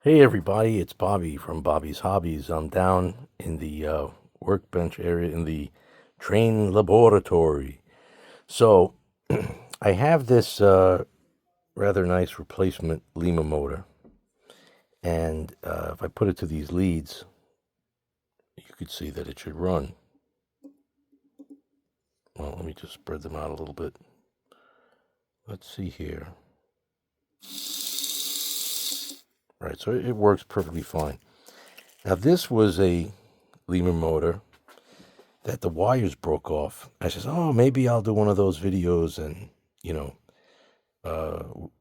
Hey everybody, it's Bobby from Bobby's Hobbies. I'm down in the workbench area in the train laboratory. So I have this rather nice replacement Lima motor, and if I put it to these leads, you could see that it should run. Well, let me just spread them out a little bit. Let's see here. Right, so it works perfectly fine. Now this was a Lima motor that the wires broke off. I says, oh, maybe I'll do one of those videos and, you know,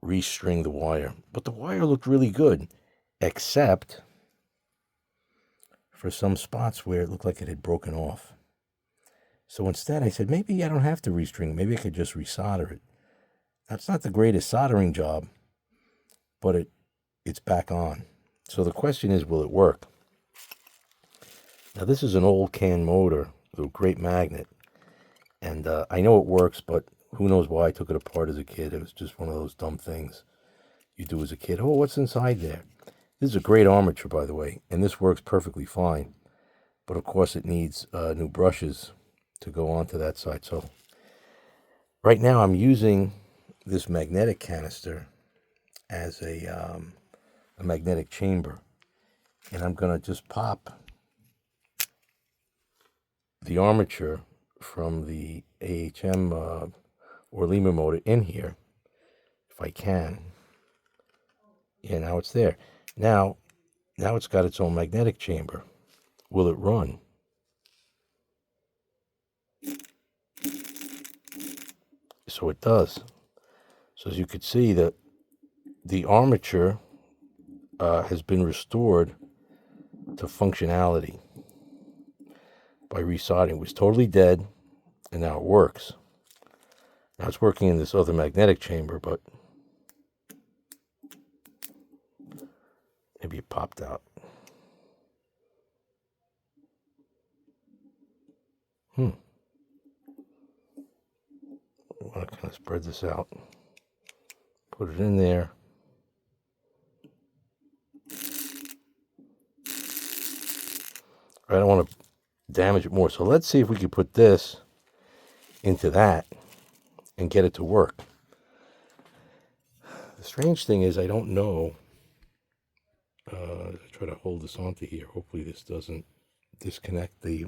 restring the wire. But the wire looked really good, except for some spots where it looked like it had broken off. So instead I said, maybe I don't have to restring. Maybe I could just resolder it. That's not the greatest soldering job, but it's back on. So the question is, will it work? Now this is an old can motor with a great magnet. And I know it works, but who knows why I took it apart as a kid. It was just one of those dumb things you do as a kid. Oh, what's inside there? This is a great armature, by the way, and this works perfectly fine. But of course, it needs new brushes to go onto that side. So right now I'm using this magnetic canister as a magnetic chamber. And I'm going to just pop the armature from the AHM or Lima motor in here, if I can. Yeah, now it's there. Now it's got its own magnetic chamber. Will it run? So it does. So as you could see, that the armature has been restored to functionality by resoldering. It was totally dead, and now it works. Now it's working in this other magnetic chamber, but maybe it popped out. I want to kind of spread this out. Put it in there. I don't want to damage it more. So let's see if we can put this into that and get it to work. The strange thing is I don't know. I try to hold this onto here. Hopefully this doesn't disconnect the...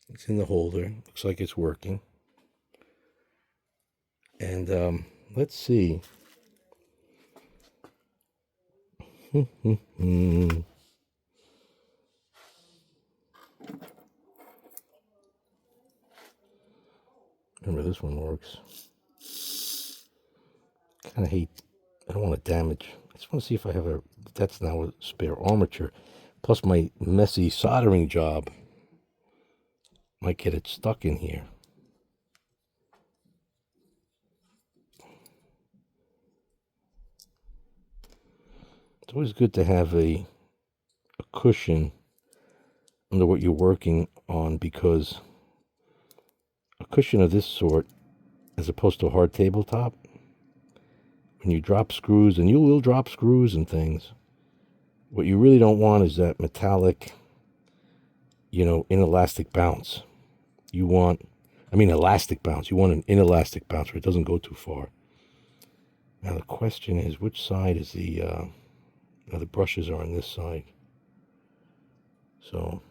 it's in the holder. Looks like it's working. And let's see. Remember, this one works. Kind of hate... I don't want to damage. I just want to see if I have a... That's now a spare armature. Plus my messy soldering job might get it stuck in here. It's always good to have a cushion under what you're working on, because a cushion of this sort, as opposed to a hard tabletop, when you drop screws, and you will drop screws and things, what you really don't want is that metallic, inelastic bounce. You want, elastic bounce. You want an inelastic bounce where it doesn't go too far. Now the question is, which side is the brushes are on this side. So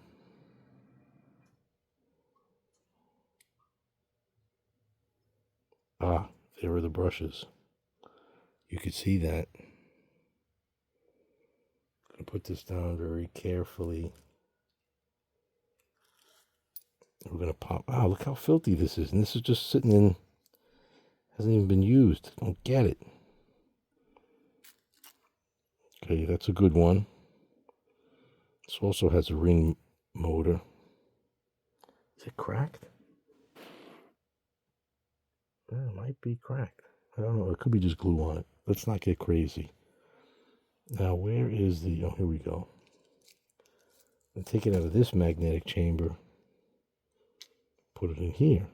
there are the brushes. You can see that. I'm going to put this down very carefully. We're going to pop. Wow, look how filthy this is. And this is just sitting in, hasn't even been used. Don't get it. Okay, that's a good one. This also has a ring motor. Is it cracked? Yeah, it might be cracked. I don't know. It could be just glue on it. Let's not get crazy. Now, where is the... Oh, here we go. I'll take it out of this magnetic chamber. Put it in here.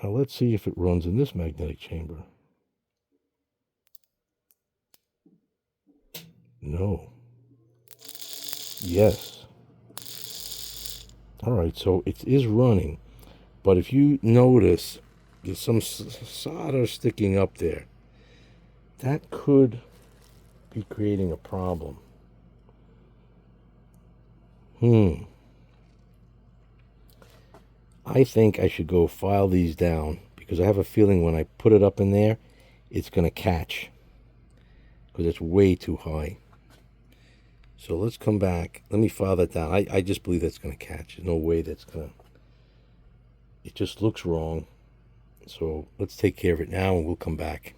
Now, let's see if it runs in this magnetic chamber. No. Yes. All right, so it is running. But if you notice, there's some solder sticking up there. That could be creating a problem. I think I should go file these down because I have a feeling when I put it up in there, it's going to catch because it's way too high. So let's come back. Let me file that down. I just believe that's going to catch. There's no way that's going to... It just looks wrong. So let's take care of it now and we'll come back.